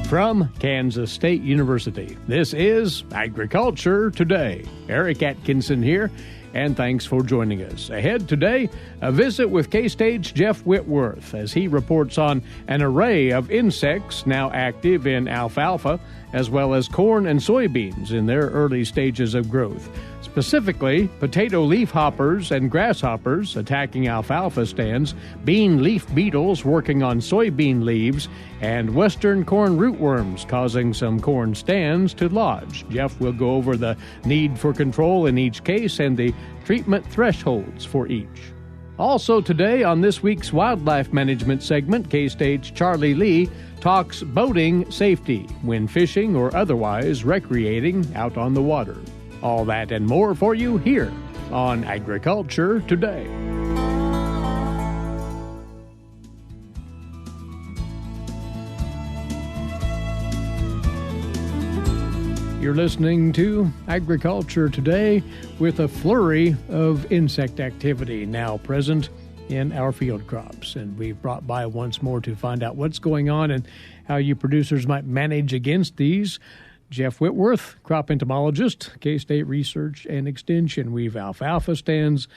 From Kansas State University, this is Agriculture Today. Eric Atkinson here, and thanks for joining us. Ahead today, a visit with K-State's Jeff Whitworth as he reports on an array of insects now active in alfalfa, as well as corn and soybeans in their early stages of growth. Specifically, potato leafhoppers and grasshoppers attacking alfalfa stands, bean leaf beetles working on soybean leaves, and western corn rootworms causing some corn stands to lodge. Jeff will go over the need for control in each case and the treatment thresholds for each. Also today on this week's Wildlife Management segment, K-State's Charlie Lee talks boating safety when fishing or otherwise recreating out on the water. All that and more for you here on Agriculture Today. You're listening to Agriculture Today with a flurry of insect activity now present in our field crops. And we've brought by once more to find out what's going on and how you producers might manage against these. Jeff Whitworth, crop entomologist, K-State Research and Extension. We've alfalfa stands,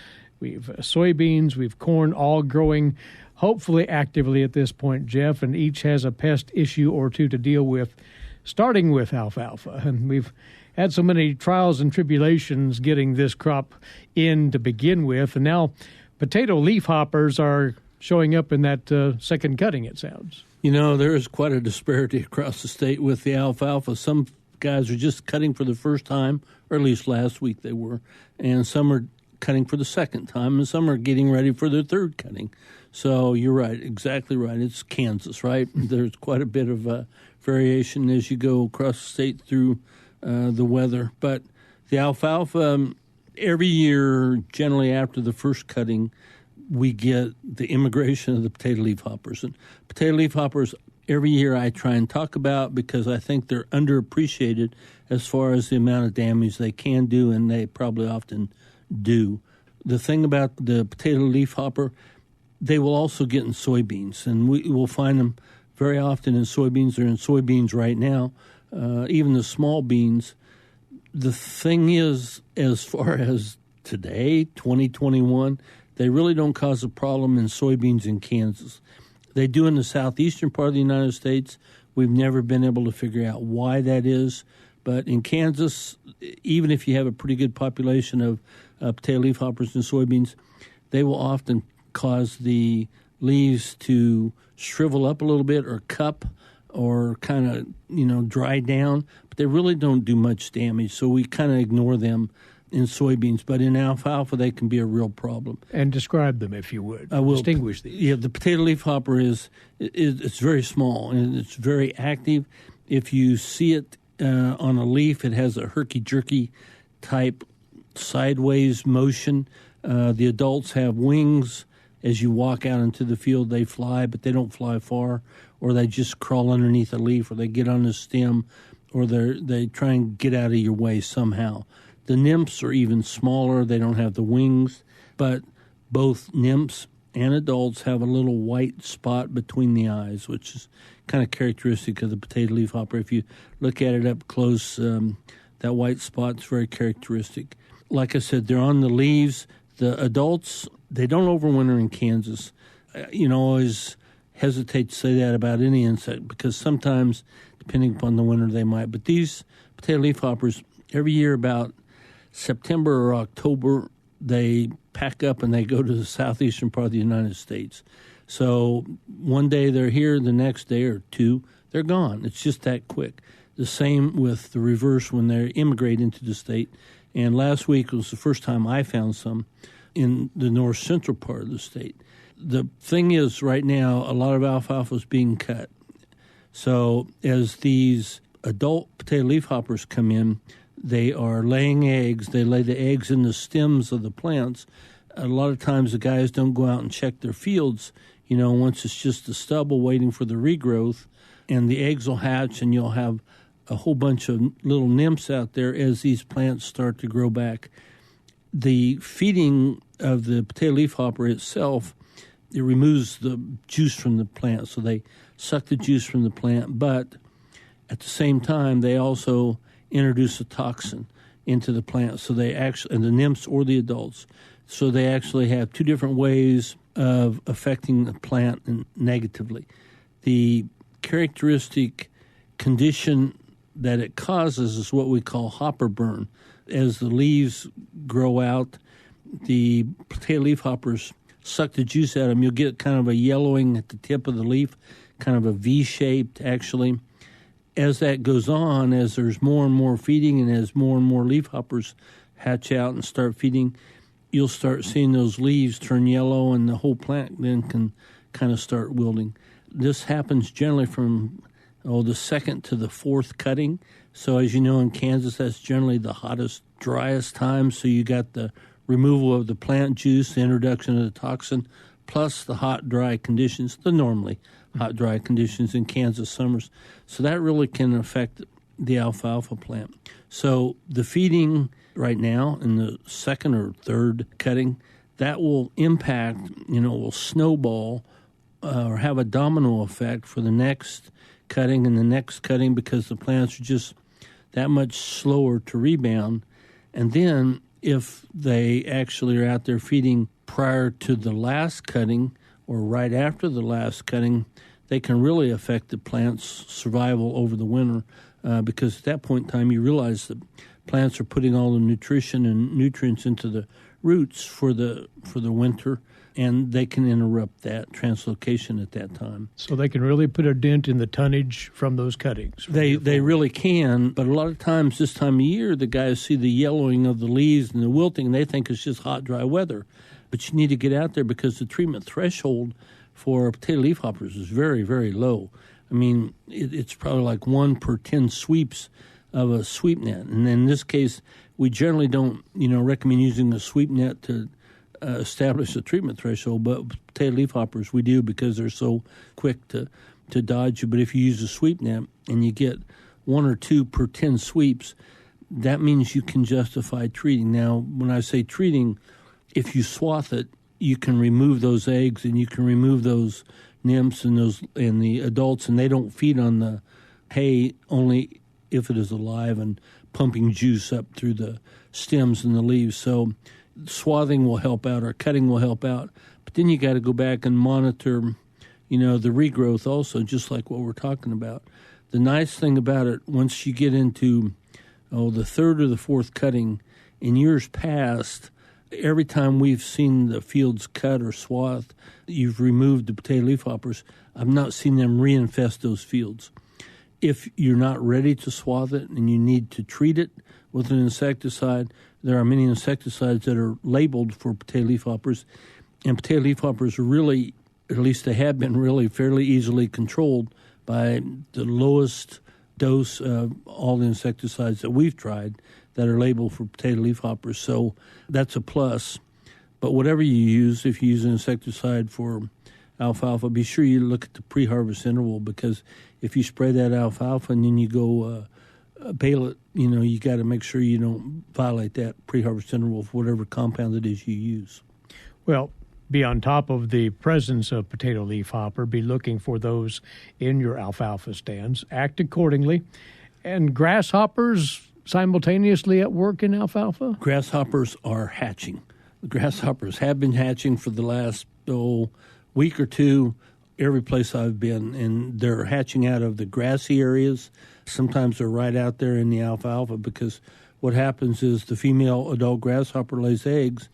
we've soybeans, we've corn, all growing hopefully actively at this point, Jeff, and each has a pest issue or two to deal with, starting with alfalfa. And we've had so many trials and tribulations getting this crop in to begin with, and now potato leafhoppers are showing up in that second cutting, it sounds. You know, there is quite a disparity across the state with the alfalfa. Some guys are just cutting for the first time, or at least last week they were, and some are cutting for the second time, and some are getting ready for their third cutting. So you're right, exactly right. It's Kansas, right? There's quite a bit of variation as you go across the state through the weather. But the alfalfa, every year, generally after the first cutting, we get the immigration of the potato leafhoppers. And potato leafhoppers, every year I try and talk about because I think they're underappreciated as far as the amount of damage they can do, and they probably often do. The thing about the potato leafhopper, they will also get in soybeans, and we will find them very often in soybeans. They're in soybeans right now, even the small beans. The thing is, as far as today, 2021, they really don't cause a problem in soybeans in Kansas. They do in the southeastern part of the United States. We've never been able to figure out why that is. But in Kansas, even if you have a pretty good population of potato leafhoppers and soybeans, they will often cause the leaves to shrivel up a little bit or cup or kind of, dry down. But they really don't do much damage, so we kind of ignore them in soybeans, but in alfalfa they can be a real problem. And describe them, if you would. Distinguish these. Yeah, the potato leafhopper it's very small and it's very active. If you see it on a leaf, it has a herky-jerky type sideways motion. The adults have wings. As you walk out into the field, they fly, but they don't fly far, or they just crawl underneath a leaf, or they get on the stem, or they try and get out of your way somehow. The nymphs are even smaller. They don't have the wings, but both nymphs and adults have a little white spot between the eyes, which is kind of characteristic of the potato leafhopper. If you look at it up close, that white spot is very characteristic. Like I said, they're on the leaves. The adults, they don't overwinter in Kansas. I always hesitate to say that about any insect because sometimes, depending upon the winter, they might. But these potato leafhoppers, every year about September or October, they pack up and they go to the southeastern part of the United States. So one day they're here, the next day or two, they're gone. It's just that quick. The same with the reverse when they immigrate into the state. And last week was the first time I found some in the north central part of the state. The thing is, right now, a lot of alfalfa is being cut. So as these adult potato leafhoppers come in, they are laying eggs. They lay the eggs in the stems of the plants. A lot of times the guys don't go out and check their fields, once it's just the stubble waiting for the regrowth, and the eggs will hatch, and you'll have a whole bunch of little nymphs out there as these plants start to grow back. The feeding of the potato leafhopper itself, it removes the juice from the plant, so they suck the juice from the plant, but At the same time, they also introduce a toxin into the plant, so they actually, and the nymphs or the adults, so they actually have two different ways of affecting the plant negatively. The characteristic condition that it causes is what we call hopper burn. As the leaves grow out, the potato leaf hoppers suck the juice out of them. You'll get kind of a yellowing at the tip of the leaf, kind of a V-shaped actually. As that goes on, as there's more and more feeding and as more and more leaf hoppers hatch out and start feeding, you'll start seeing those leaves turn yellow and the whole plant then can kind of start wilting. This happens generally from the second to the fourth cutting. So as you know, in Kansas, that's generally the hottest, driest time. So you got the removal of the plant juice, the introduction of the toxin, plus the hot, dry conditions, the normally hot, dry conditions in Kansas summers. So that really can affect the alfalfa plant. So the feeding right now in the second or third cutting, that will impact, will snowball or have a domino effect for the next cutting and the next cutting because the plants are just that much slower to rebound. And then if they actually are out there feeding prior to the last cutting or right after the last cutting, they can really affect the plant's survival over the winter because at that point in time you realize that plants are putting all the nutrition and nutrients into the roots for the winter, and they can interrupt that translocation at that time. So they can really put a dent in the tonnage from those cuttings. They really can, but a lot of times this time of year, the guys see the yellowing of the leaves and the wilting, and they think it's just hot, dry weather. But you need to get out there because the treatment threshold for potato leafhoppers is very, very low. I mean, it's probably like 1 per 10 sweeps of a sweep net. And in this case, we generally don't, recommend using a sweep net to establish a treatment threshold, but potato leafhoppers we do because they're so quick to dodge you. But if you use a sweep net and you get 1 or 2 per 10 sweeps, that means you can justify treating. Now, when I say treating, if you swath it, you can remove those eggs and you can remove those nymphs and the adults, and they don't feed on the hay only if it is alive and pumping juice up through the stems and the leaves. So swathing will help out or cutting will help out. But then you got to go back and monitor, the regrowth also, just like what we're talking about. The nice thing about it, once you get into the third or the fourth cutting, in years past, every time we've seen the fields cut or swathed, you've removed the potato leafhoppers, I've not seen them reinfest those fields. If you're not ready to swathe it and you need to treat it with an insecticide, there are many insecticides that are labeled for potato leafhoppers, and potato leafhoppers are really, at least they have been really fairly easily controlled by the lowest dose of all the insecticides that we've tried that are labeled for potato leafhoppers. So that's a plus. But whatever you use, if you use an insecticide for alfalfa, be sure you look at the pre-harvest interval, because if you spray that alfalfa and then you go bale it, you got to make sure you don't violate that pre-harvest interval for whatever compound it is you use. Well, be on top of the presence of potato leafhopper. Be looking for those in your alfalfa stands. Act accordingly. And grasshoppers simultaneously at work in alfalfa? Grasshoppers are hatching. The grasshoppers have been hatching for the last week or two, every place I've been, and they're hatching out of the grassy areas. Sometimes they're right out there in the alfalfa, because what happens is the female adult grasshopper lays eggs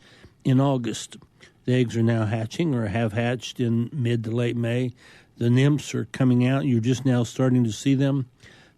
in August. The eggs are now hatching or have hatched in mid to late May. The nymphs are coming out. You're just now starting to see them.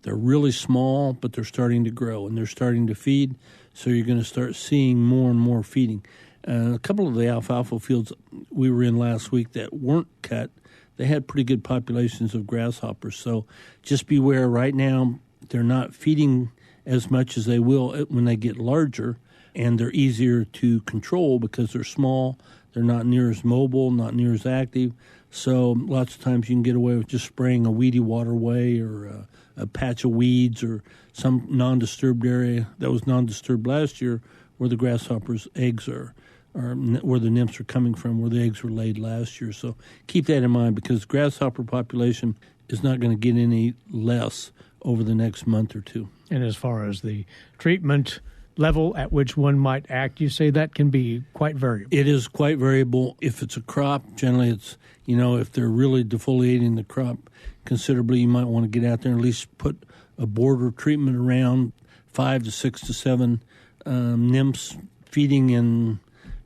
They're really small, but they're starting to grow, and they're starting to feed, so you're going to start seeing more and more feeding. A couple of the alfalfa fields we were in last week that weren't cut, they had pretty good populations of grasshoppers. So just beware right now, they're not feeding as much as they will when they get larger, and they're easier to control because they're small. They're not near as mobile, not near as active. So lots of times you can get away with just spraying a weedy waterway or a patch of weeds or some non-disturbed area that was non-disturbed last year where the grasshoppers' eggs are where the nymphs are coming from, where the eggs were laid last year. So keep that in mind, because grasshopper population is not going to get any less over the next month or two. And as far as the treatment level at which one might act, you say that can be quite variable. It is quite variable. If it's a crop, generally it's, if they're really defoliating the crop considerably, you might want to get out there and at least put a border treatment around 5 to 6 to 7 nymphs feeding in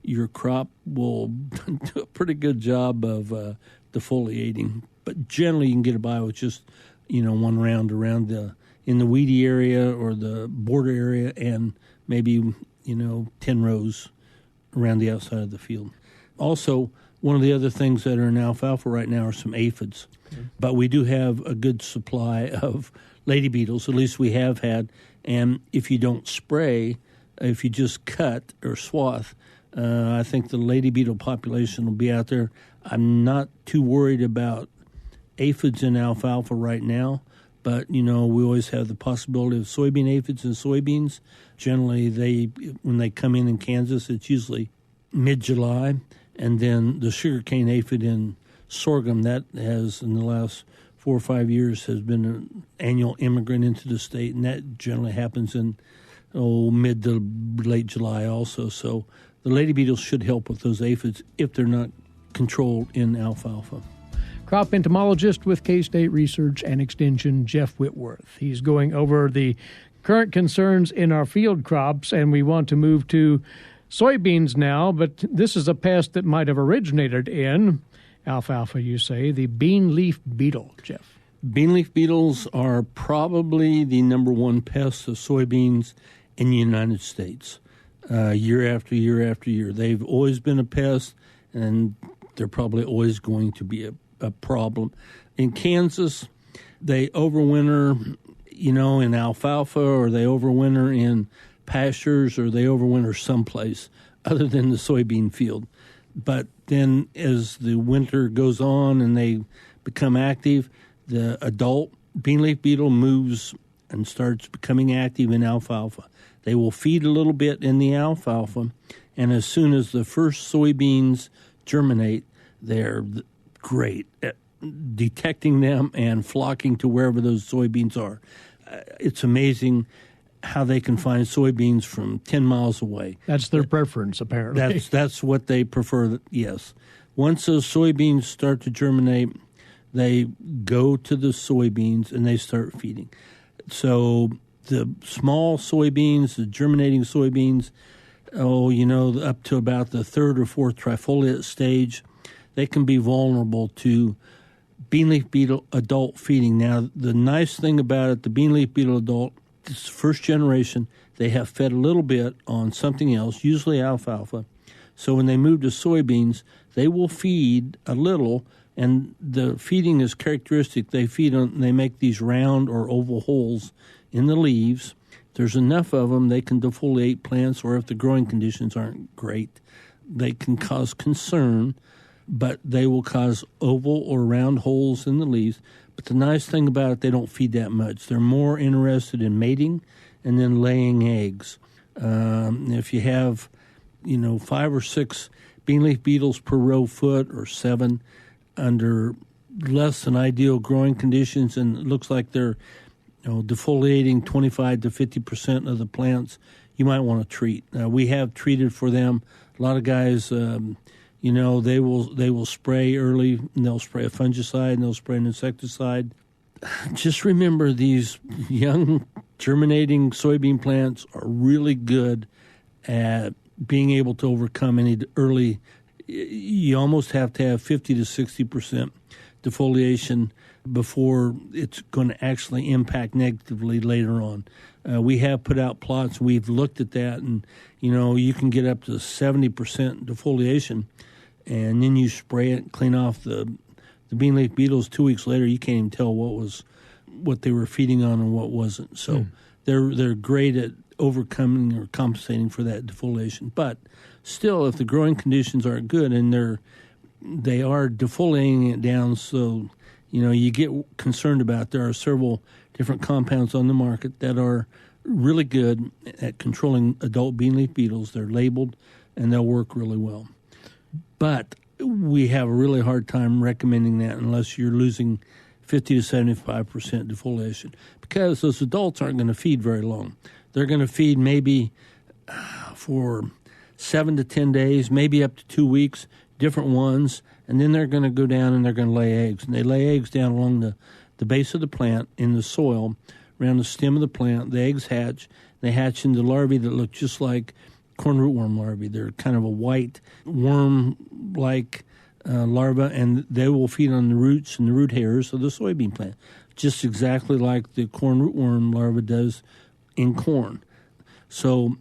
your crop will do a pretty good job of defoliating. But generally you can get by with just, one round around in the weedy area or the border area and maybe, 10 rows around the outside of the field. Also, one of the other things that are in alfalfa right now are some aphids. Okay. But we do have a good supply of lady beetles, at least we have had. And if you don't spray, if you just cut or swath, I think the lady beetle population will be out there. I'm not too worried about aphids in alfalfa right now. But, we always have the possibility of soybean aphids and soybeans. Generally, when they come in Kansas, it's usually mid-July. And then the sugarcane aphid in sorghum, that has, in the last 4 or 5 years, has been an annual immigrant into the state. And that generally happens in mid to late July also. So the lady beetles should help with those aphids if they're not controlled in alfalfa. Crop entomologist with K-State Research and Extension, Jeff Whitworth. He's going over the current concerns in our field crops, and we want to move to soybeans now, but this is a pest that might have originated in alfalfa, you say, the bean leaf beetle, Jeff. Bean leaf beetles are probably the number one pest of soybeans in the United States, year after year after year. They've always been a pest, and they're probably always going to be a problem. In Kansas, they overwinter, in alfalfa, or they overwinter in pastures, or they overwinter someplace other than the soybean field. But then as the winter goes on and they become active, the adult bean leaf beetle moves and starts becoming active in alfalfa. They will feed a little bit in the alfalfa, and as soon as the first soybeans germinate, they're great at detecting them and flocking to wherever those soybeans are. It's amazing how they can find soybeans from 10 miles away. That's their preference, apparently. That's what they prefer, yes. Once those soybeans start to germinate, they go to the soybeans and they start feeding. So the small soybeans, the germinating soybeans, up to about the third or fourth trifoliate stage, they can be vulnerable to bean leaf beetle adult feeding. Now, the nice thing about it, the bean leaf beetle adult, this first generation, they have fed a little bit on something else, usually alfalfa. So when they move to soybeans, they will feed a little, and the feeding is characteristic. They feed on, they make these round or oval holes in the leaves. If there's enough of them, they can defoliate plants, or if the growing conditions aren't great, they can cause concern. But they will cause oval or round holes in the leaves. But the nice thing about it, they don't feed that much. They're more interested in mating and then laying eggs. If you have, 5 or 6 bean leaf beetles per row foot, or 7 under less than ideal growing conditions, and it looks like they're defoliating 25 to 50% of the plants, you might want to treat. We have treated for them. A lot of guys... they will spray early, and they'll spray a fungicide, and they'll spray an insecticide. Just remember, these young germinating soybean plants are really good at being able to overcome any early. You almost have to have 50 to 60% defoliation before it's going to actually impact negatively later on. We have put out plots. We've looked at that, and, you can get up to 70% defoliation. And then you spray it, clean off the bean leaf beetles. 2 weeks later, you can't even tell what they were feeding on and what wasn't. So they're great at overcoming or compensating for that defoliation. But still, if the growing conditions aren't good and they are defoliating it down, so you get concerned about. There are several different compounds on the market that are really good at controlling adult bean leaf beetles. They're labeled and they'll work really well. But we have a really hard time recommending that unless you're losing 50 to 75% defoliation, because those adults aren't going to feed very long. They're going to feed maybe for 7 to 10 days, maybe up to 2 weeks, different ones, and then they're going to go down and they're going to lay eggs. And they lay eggs down along the base of the plant in the soil, around the stem of the plant. The eggs hatch. They hatch into larvae that look just like corn rootworm larvae. They're kind of a white worm-like larva, and they will feed on the roots and the root hairs of the soybean plant, just exactly like the corn rootworm larva does in corn. So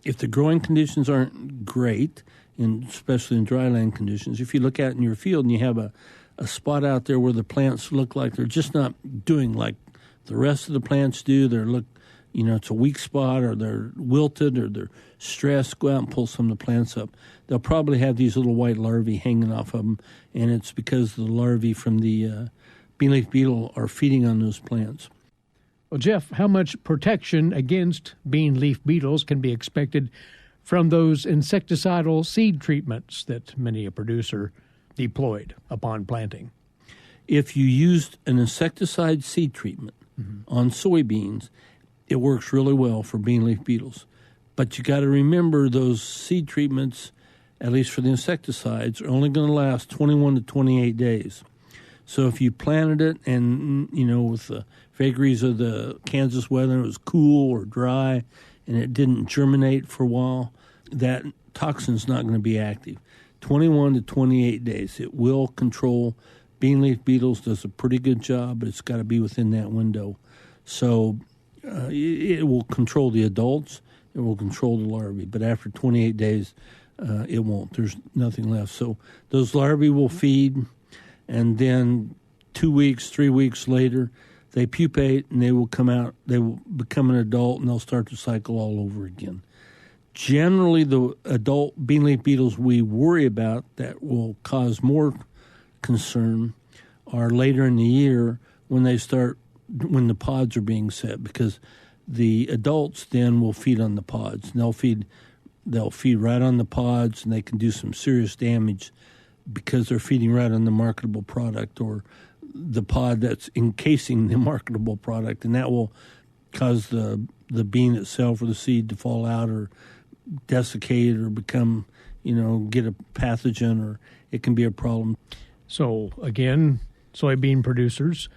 if the growing conditions aren't great, and especially in dryland conditions, if you look out in your field and you have a spot out there where the plants look like they're just not doing like the rest of the plants do, it's a weak spot, or they're wilted, or they're stressed, go out and pull some of the plants up. They'll probably have these little white larvae hanging off of them, and it's because the larvae from the bean-leaf beetle are feeding on those plants. Well, Jeff, how much protection against bean-leaf beetles can be expected from those insecticidal seed treatments that many a producer deployed upon planting? If you used an insecticide seed treatment on soybeans, it works really well for bean-leaf beetles. But you got to remember those seed treatments, at least for the insecticides, are only going to last 21 to 28 days. So if you planted it and, with the vagaries of the Kansas weather, it was cool or dry and it didn't germinate for a while, that toxin's not going to be active. 21 to 28 days. It will control. Bean-leaf beetles does a pretty good job, but it's got to be within that window. So it will control the adults. It will control the larvae. But after 28 days, it won't. There's nothing left. So those larvae will feed, and then 2 weeks, 3 weeks later, they pupate, and they will come out. They will become an adult, and they'll start to cycle all over again. Generally, the adult bean-leaf beetles we worry about that will cause more concern are later in the year when the pods are being set, because the adults then will feed on the pods. And they'll feed right on the pods, and they can do some serious damage because they're feeding right on the marketable product or the pod that's encasing the marketable product, and that will cause the bean itself or the seed to fall out or desiccate or become, get a pathogen, or it can be a problem. So again, soybean producers,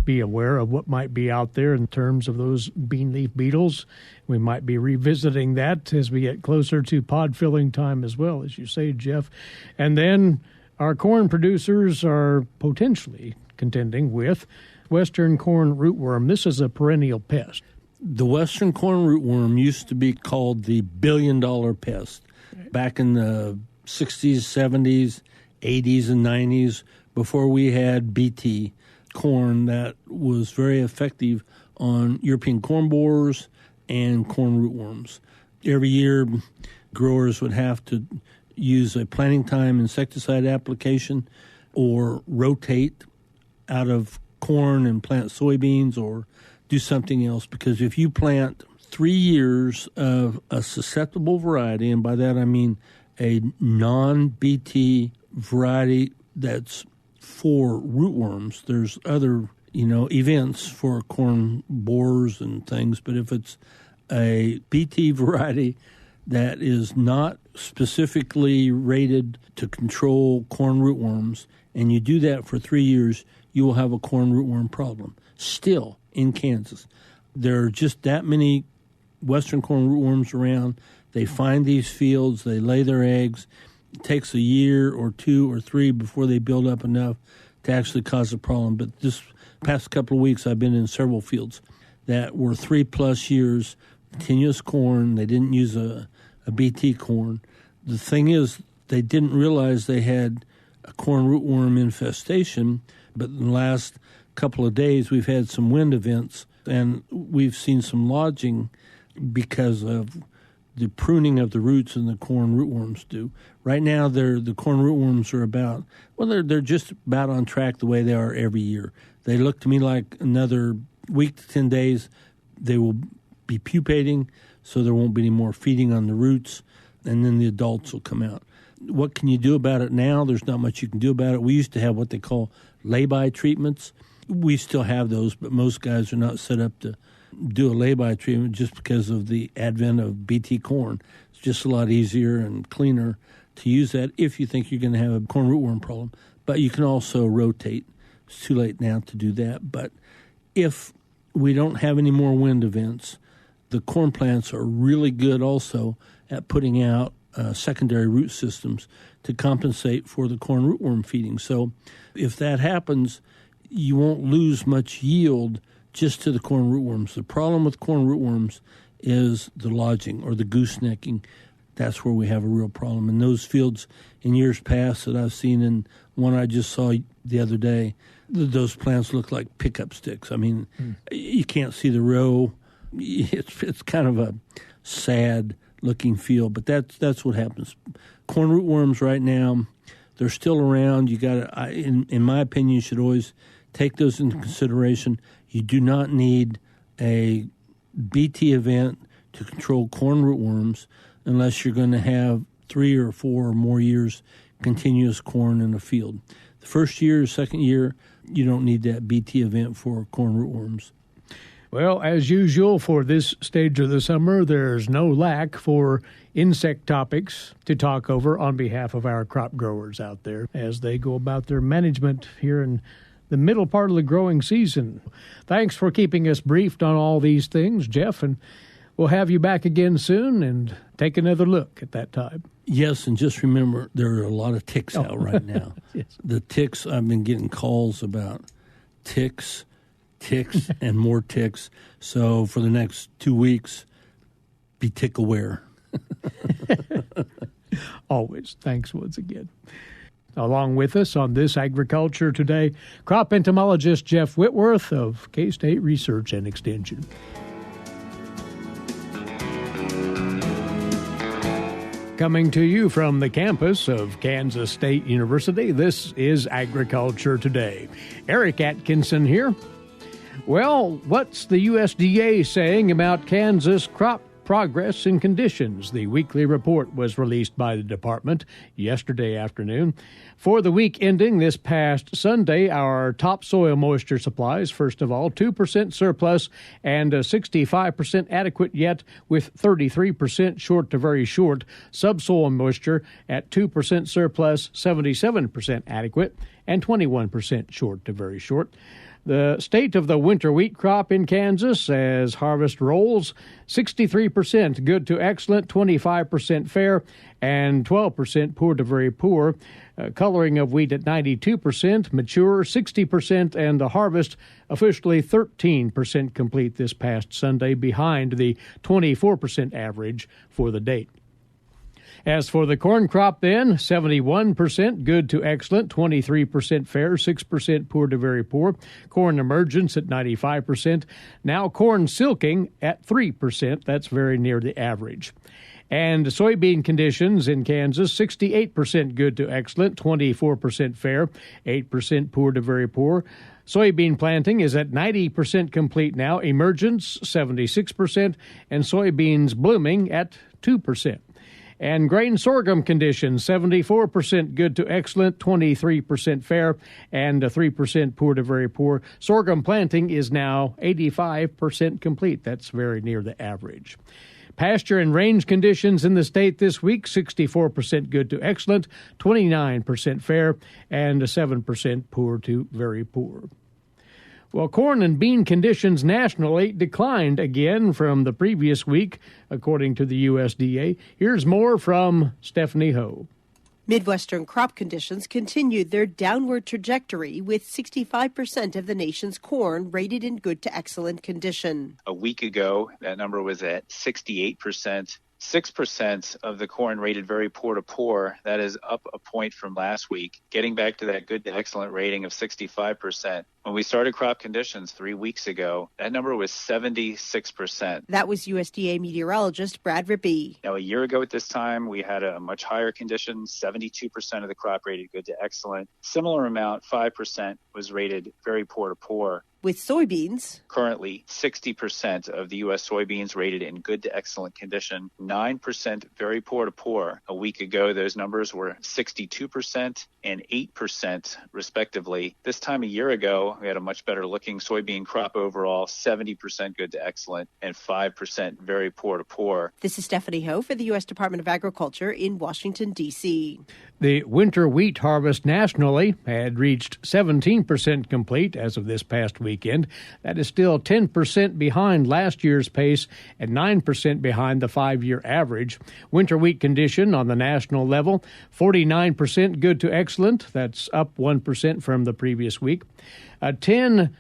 be aware of what might be out there in terms of those bean leaf beetles. We might be revisiting that as we get closer to pod filling time as well, as you say, Jeff. And then our corn producers are potentially contending with western corn rootworm. This is a perennial pest. The western corn rootworm used to be called the billion-dollar pest. Back in the 60s, 70s, 80s, and 90s, before we had BT corn, that was very effective on European corn borers and corn rootworms. Every year, growers would have to use a planting time insecticide application or rotate out of corn and plant soybeans or do something else, because if you plant 3 years of a susceptible variety, and by that I mean a non-BT variety that's for rootworms, there's other, events for corn borers and things, but if it's a BT variety that is not specifically rated to control corn rootworms, and you do that for 3 years, you will have a corn rootworm problem. Still, in Kansas, there are just that many western corn rootworms around. They find these fields, they lay their eggs. It takes a year or 2 or 3 before they build up enough to actually cause a problem. But this past couple of weeks, I've been in several fields that were 3+ years, continuous corn. They didn't use a BT corn. The thing is, they didn't realize they had a corn rootworm infestation, but in the last couple of days, we've had some wind events, and we've seen some lodging because of the pruning of the roots and the corn rootworms do. Right now, the corn rootworms are they're just about on track the way they are every year. They look to me like another week to 10 days, they will be pupating, so there won't be any more feeding on the roots, and then the adults will come out. What can you do about it now? There's not much you can do about it. We used to have what they call lay-by treatments. We still have those, but most guys are not set up to do a lay-by treatment just because of the advent of BT corn. It's just a lot easier and cleaner to use that if you think you're going to have a corn rootworm problem. But you can also rotate. It's too late now to do that. But if we don't have any more wind events, the corn plants are really good also at putting out secondary root systems to compensate for the corn rootworm feeding. So if that happens, you won't lose much yield just to the corn rootworms. The problem with corn rootworms is the lodging or the goosenecking. That's where we have a real problem. In those fields in years past that I've seen, and one I just saw the other day, those plants look like pickup sticks. I mean, you can't see the row. It's kind of a sad-looking field, but that's what happens. Corn rootworms right now, they're still around. You got to, in my opinion, you should always take those into consideration. You do not need a BT event to control corn rootworms unless you're going to have 3 or 4 or more years continuous corn in a field. The first year, second year, you don't need that BT event for corn rootworms. Well, as usual for this stage of the summer, there's no lack for insect topics to talk over on behalf of our crop growers out there as they go about their management here in the middle part of the growing season. Thanks for keeping us briefed on all these things, Jeff, and we'll have you back again soon and take another look at that time. Yes, and just remember, there are a lot of ticks out right now. Yes. The ticks, I've been getting calls about ticks, and more ticks. So for the next 2 weeks, be tick aware. Always. Thanks once again. Along with us on this Agriculture Today, crop entomologist Jeff Whitworth of K-State Research and Extension. Coming to you from the campus of Kansas State University, this is Agriculture Today. Eric Atkinson here. Well, what's the USDA saying about Kansas crop progress and conditions? The weekly report was released by the department yesterday afternoon. For the week ending this past Sunday, our topsoil moisture supplies, first of all, 2% surplus and 65% adequate, yet with 33% short to very short. Subsoil moisture at 2% surplus, 77% adequate, and 21% short to very short. The state of the winter wheat crop in Kansas as harvest rolls, 63% good to excellent, 25% fair, and 12% poor to very poor. Coloring of wheat at 92%, mature 60%, and the harvest officially 13% complete this past Sunday, behind the 24% average for the date. As for the corn crop then, 71% good to excellent, 23% fair, 6% poor to very poor. Corn emergence at 95%. Now corn silking at 3%. That's very near the average. And soybean conditions in Kansas, 68% good to excellent, 24% fair, 8% poor to very poor. Soybean planting is at 90% complete now, emergence 76%, and soybeans blooming at 2%. And grain sorghum conditions, 74% good to excellent, 23% fair, and 3% poor to very poor. Sorghum planting is now 85% complete. That's very near the average. Pasture and range conditions in the state this week, 64% good to excellent, 29% fair, and 7% poor to very poor. Well, corn and bean conditions nationally declined again from the previous week, according to the USDA. Here's more from Stephanie Ho. Midwestern crop conditions continued their downward trajectory, with 65% of the nation's corn rated in good to excellent condition. A week ago, that number was at 68%. 6% of the corn rated very poor to poor. That is up a point from last week, getting back to that good to excellent rating of 65%. When we started crop conditions 3 weeks ago, that number was 76%. That was USDA meteorologist Brad Rippey. Now, a year ago at this time, we had a much higher condition, 72% of the crop rated good to excellent. Similar amount, 5%, was rated very poor to poor. With soybeans, currently 60% of the U.S. soybeans rated in good to excellent condition, 9% very poor to poor. A week ago, those numbers were 62% and 8% respectively. This time a year ago, we had a much better looking soybean crop overall, 70% good to excellent and 5% very poor to poor. This is Stephanie Ho for the U.S. Department of Agriculture in Washington, D.C. The winter wheat harvest nationally had reached 17% complete as of this past weekend. That is still 10% behind last year's pace and 9% behind the 5-year average. Winter wheat condition on the national level, 49% good to excellent. That's up 1% from the previous week. A 10%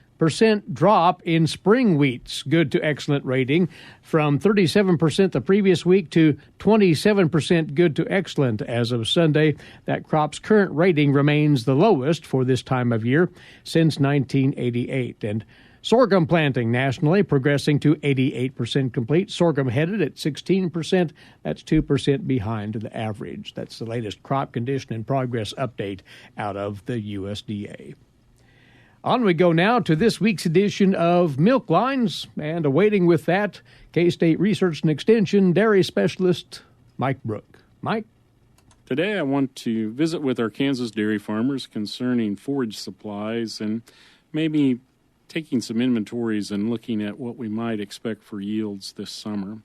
drop in spring wheat's good to excellent rating from 37% the previous week to 27% good to excellent as of Sunday. That crop's current rating remains the lowest for this time of year since 1988. And sorghum planting nationally progressing to 88% complete. Sorghum headed at 16%. That's 2% behind the average. That's the latest crop condition and progress update out of the USDA. On we go now to this week's edition of Milk Lines, and awaiting with that, K-State Research and Extension dairy specialist Mike Brook. Mike? Today I want to visit with our Kansas dairy farmers concerning forage supplies and maybe taking some inventories and looking at what we might expect for yields this summer.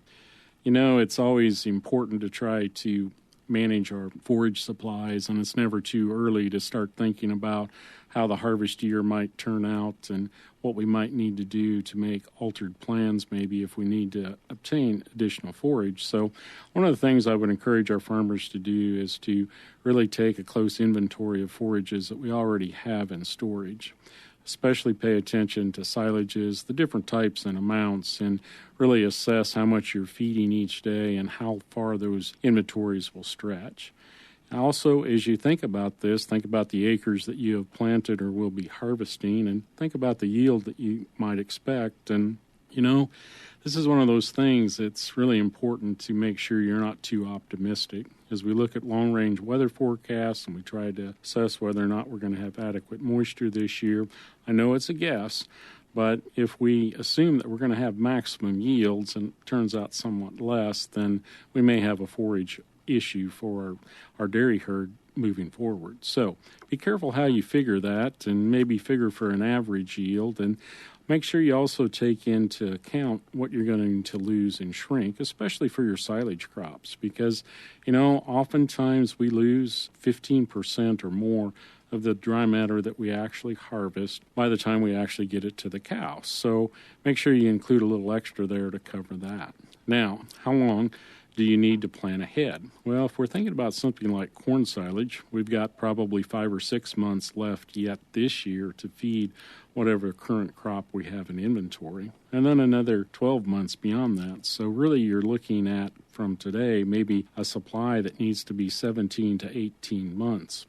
You know, it's always important to try to manage our forage supplies, and it's never too early to start thinking about how the harvest year might turn out and what we might need to do to make altered plans maybe if we need to obtain additional forage. So one of the things I would encourage our farmers to do is to really take a close inventory of forages that we already have in storage. Especially pay attention to silages, the different types and amounts, and really assess how much you're feeding each day and how far those inventories will stretch. Also, as you think about this, think about the acres that you have planted or will be harvesting, and think about the yield that you might expect. And, you know, this is one of those things that's really important to make sure you're not too optimistic. As we look at long-range weather forecasts and we try to assess whether or not we're going to have adequate moisture this year, I know it's a guess, but if we assume that we're going to have maximum yields and it turns out somewhat less, then we may have a forage issue for our dairy herd moving forward. So be careful how you figure that and maybe figure for an average yield, and make sure you also take into account what you're going to lose and shrink, especially for your silage crops, because, you know, oftentimes we lose 15% or more of the dry matter that we actually harvest by the time we actually get it to the cow. So make sure you include a little extra there to cover that. Now, how long do you need to plan ahead? Well, if we're thinking about something like corn silage, we've got probably 5 or 6 months left yet this year to feed whatever current crop we have in inventory, and then another 12 months beyond that. So really you're looking at, from today, maybe a supply that needs to be 17 to 18 months.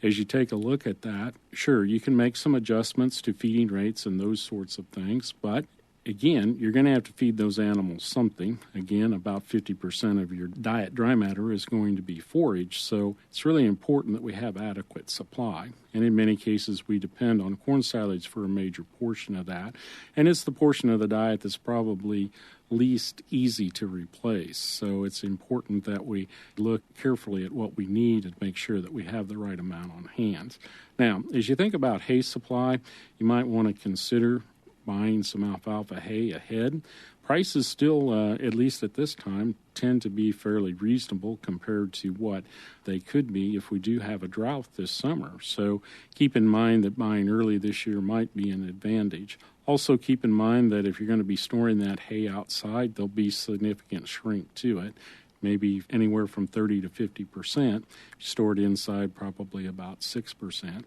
As you take a look at that, sure, you can make some adjustments to feeding rates and those sorts of things, but again, you're going to have to feed those animals something. Again, about 50% of your diet dry matter is going to be forage, so it's really important that we have adequate supply. And in many cases, we depend on corn silage for a major portion of that. And it's the portion of the diet that's probably least easy to replace. So it's important that we look carefully at what we need and make sure that we have the right amount on hand. Now, as you think about hay supply, you might want to consider buying some alfalfa hay ahead. Prices still, at least at this time, tend to be fairly reasonable compared to what they could be if we do have a drought this summer. So keep in mind that buying early this year might be an advantage. Also keep in mind that if you're going to be storing that hay outside, there'll be significant shrink to it, maybe anywhere from 30 to 50%. Stored inside, probably about 6%.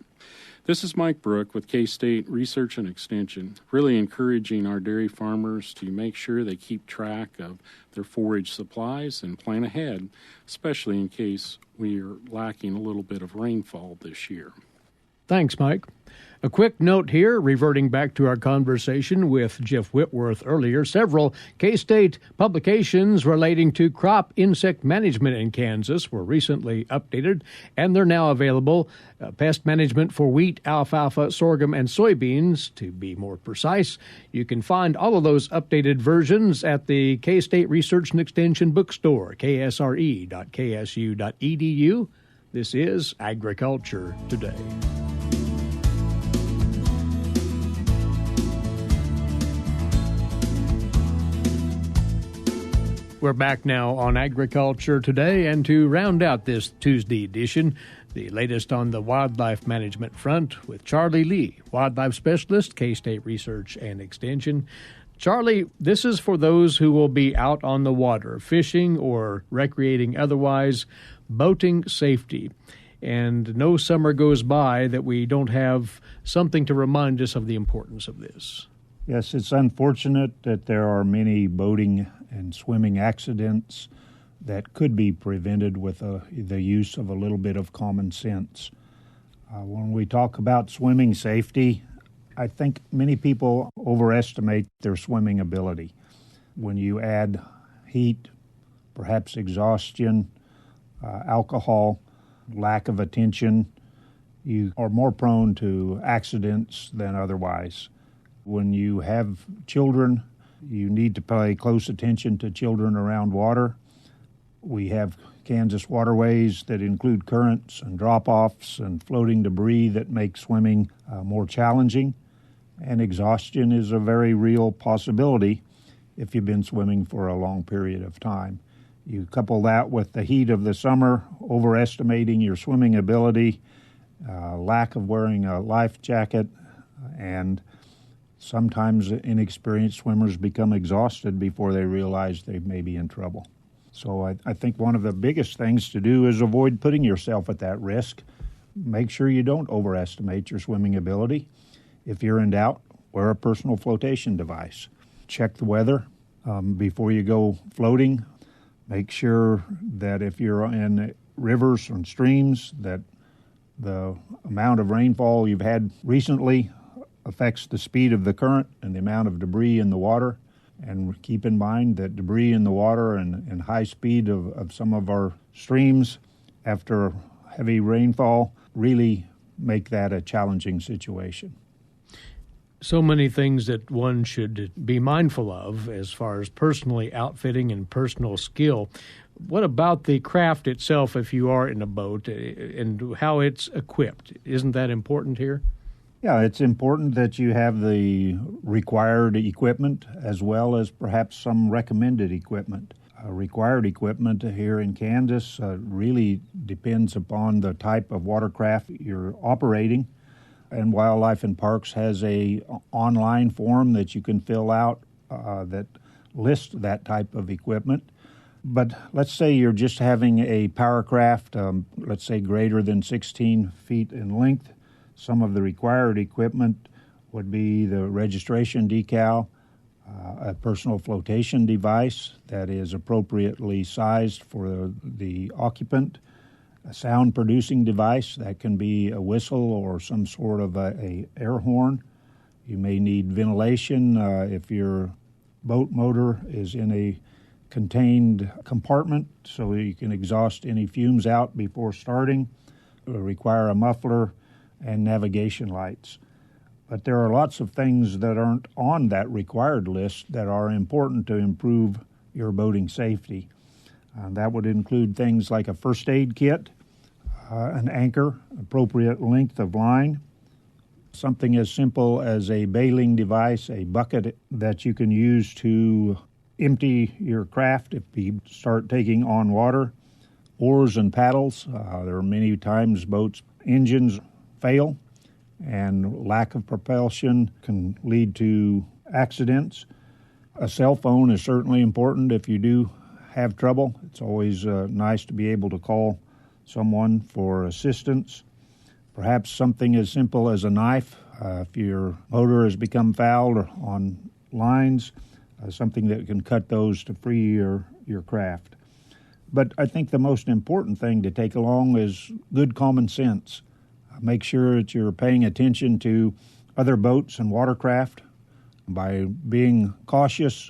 This is Mike Brook with K-State Research and Extension, really encouraging our dairy farmers to make sure they keep track of their forage supplies and plan ahead, especially in case we are lacking a little bit of rainfall this year. Thanks, Mike. A quick note here, reverting back to our conversation with Jeff Whitworth earlier, several K-State publications relating to crop insect management in Kansas were recently updated, and they're now available. Pest management for wheat, alfalfa, sorghum, and soybeans, to be more precise. You can find all of those updated versions at the K-State Research and Extension Bookstore, ksre.ksu.edu. This is Agriculture Today. We're back now on Agriculture Today, and to round out this Tuesday edition, the latest on the wildlife management front with Charlie Lee, wildlife specialist, K-State Research and Extension. Charlie, this is for those who will be out on the water, fishing or recreating otherwise, boating safety. And no summer goes by that we don't have something to remind us of the importance of this. Yes, it's unfortunate that there are many boating and swimming accidents that could be prevented with the use of a little bit of common sense. When we talk about swimming safety, I think many people overestimate their swimming ability. When you add heat, perhaps exhaustion, alcohol, lack of attention, you are more prone to accidents than otherwise. When you have children, you need to pay close attention to children around water. We have Kansas waterways that include currents and drop-offs and floating debris that make swimming more challenging. And exhaustion is a very real possibility if you've been swimming for a long period of time. You couple that with the heat of the summer, overestimating your swimming ability, lack of wearing a life jacket, and sometimes inexperienced swimmers become exhausted before they realize they may be in trouble. So I think one of the biggest things to do is avoid putting yourself at that risk. Make sure you don't overestimate your swimming ability. If you're in doubt, wear a personal flotation device. Check the weather before you go floating. Make sure that if you're in rivers and streams, that the amount of rainfall you've had recently affects the speed of the current and the amount of debris in the water. And keep in mind that debris in the water and high speed of some of our streams after heavy rainfall really make that a challenging situation. So many things that one should be mindful of as far as personally outfitting and personal skill. What about the craft itself if you are in a boat and how it's equipped? Isn't that important here? Yeah, it's important that you have the required equipment as well as perhaps some recommended equipment. Required equipment here in Kansas really depends upon the type of watercraft you're operating. And Wildlife and Parks has a online form that you can fill out that lists that type of equipment. But let's say you're just having a power craft, let's say greater than 16 feet in length. Some of the required equipment would be the registration decal, a personal flotation device that is appropriately sized for the occupant, a sound-producing device that can be a whistle or some sort of a air horn. You may need ventilation if your boat motor is in a contained compartment so you can exhaust any fumes out before starting. It will require a muffler and navigation lights. But there are lots of things that aren't on that required list that are important to improve your boating safety. That would include things like a first aid kit, an anchor, appropriate length of line, something as simple as a bailing device, a bucket that you can use to empty your craft if you start taking on water, oars and paddles. There are many times boats' engines fail, and lack of propulsion can lead to accidents. A cell phone is certainly important if you do have trouble. It's always nice to be able to call someone for assistance. Perhaps something as simple as a knife. If your motor has become fouled or on lines, something that can cut those to free your craft. But I think the most important thing to take along is good common sense. Make sure that you're paying attention to other boats and watercraft. By being cautious,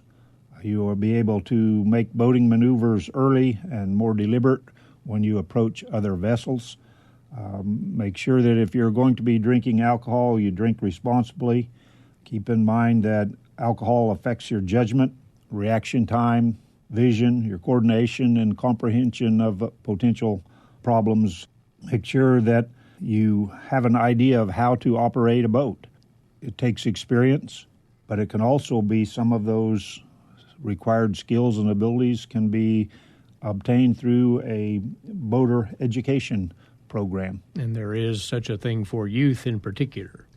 you will be able to make boating maneuvers early and more deliberate when you approach other vessels. Make sure that if you're going to be drinking alcohol, you drink responsibly. Keep in mind that alcohol affects your judgment, reaction time, vision, your coordination, and comprehension of potential problems. Make sure that you have an idea of how to operate a boat. It takes experience, but it can also be some of those required skills and abilities can be obtained through a boater education program. And there is such a thing for youth in particular.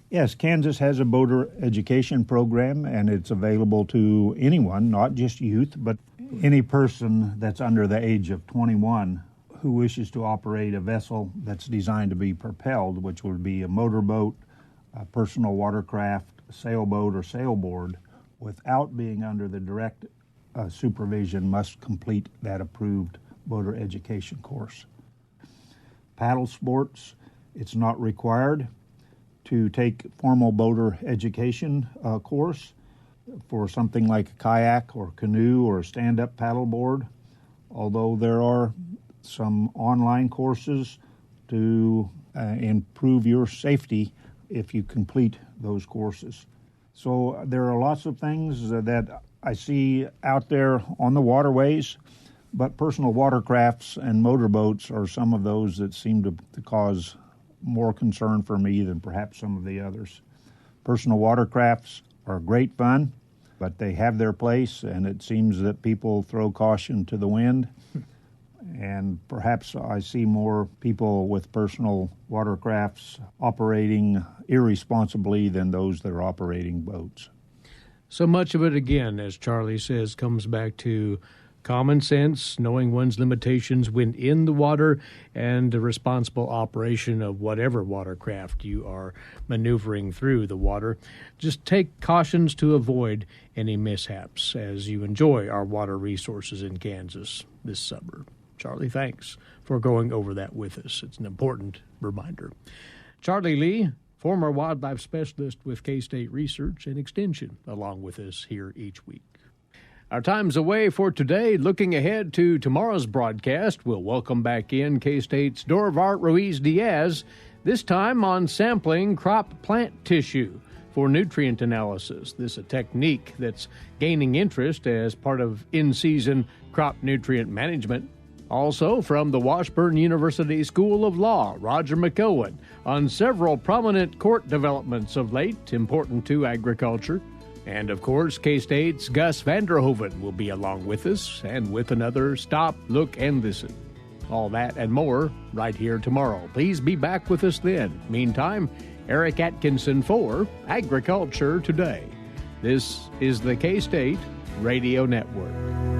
Yes, Kansas has a boater education program, and it's available to anyone, not just youth, but any person that's under the age of 21 who wishes to operate a vessel that's designed to be propelled, which would be a motorboat, a personal watercraft, a sailboat, or sailboard, without being under the direct supervision, must complete that approved boater education course. Paddle sports, it's not required to take formal boater education course for something like a kayak or canoe or stand-up paddleboard, although there are some online courses to improve your safety if you complete those courses. So there are lots of things that I see out there on the waterways, but personal watercrafts and motorboats are some of those that seem to cause more concern for me than perhaps some of the others. Personal watercrafts are great fun, but they have their place, and it seems that people throw caution to the wind. And perhaps I see more people with personal watercrafts operating irresponsibly than those that are operating boats. So much of it, again, as Charlie says, comes back to common sense, knowing one's limitations when in the water, and the responsible operation of whatever watercraft you are maneuvering through the water. Just take cautions to avoid any mishaps as you enjoy our water resources in Kansas this summer. Charlie, thanks for going over that with us. It's an important reminder. Charlie Lee, former wildlife specialist with K-State Research and Extension, along with us here each week. Our time's away for today. Looking ahead to tomorrow's broadcast, we'll welcome back in K-State's Dorvart Ruiz-Diaz, this time on sampling crop plant tissue for nutrient analysis. This is a technique that's gaining interest as part of in-season crop nutrient management. Also, from the Washburn University School of Law, Roger McOwen, on several prominent court developments of late important to agriculture. And, of course, K-State's Gus Vanderhoven will be along with us, and with another Stop, Look, and Listen. All that and more right here tomorrow. Please be back with us then. Meantime, Eric Atkinson for Agriculture Today. This is the K-State Radio Network.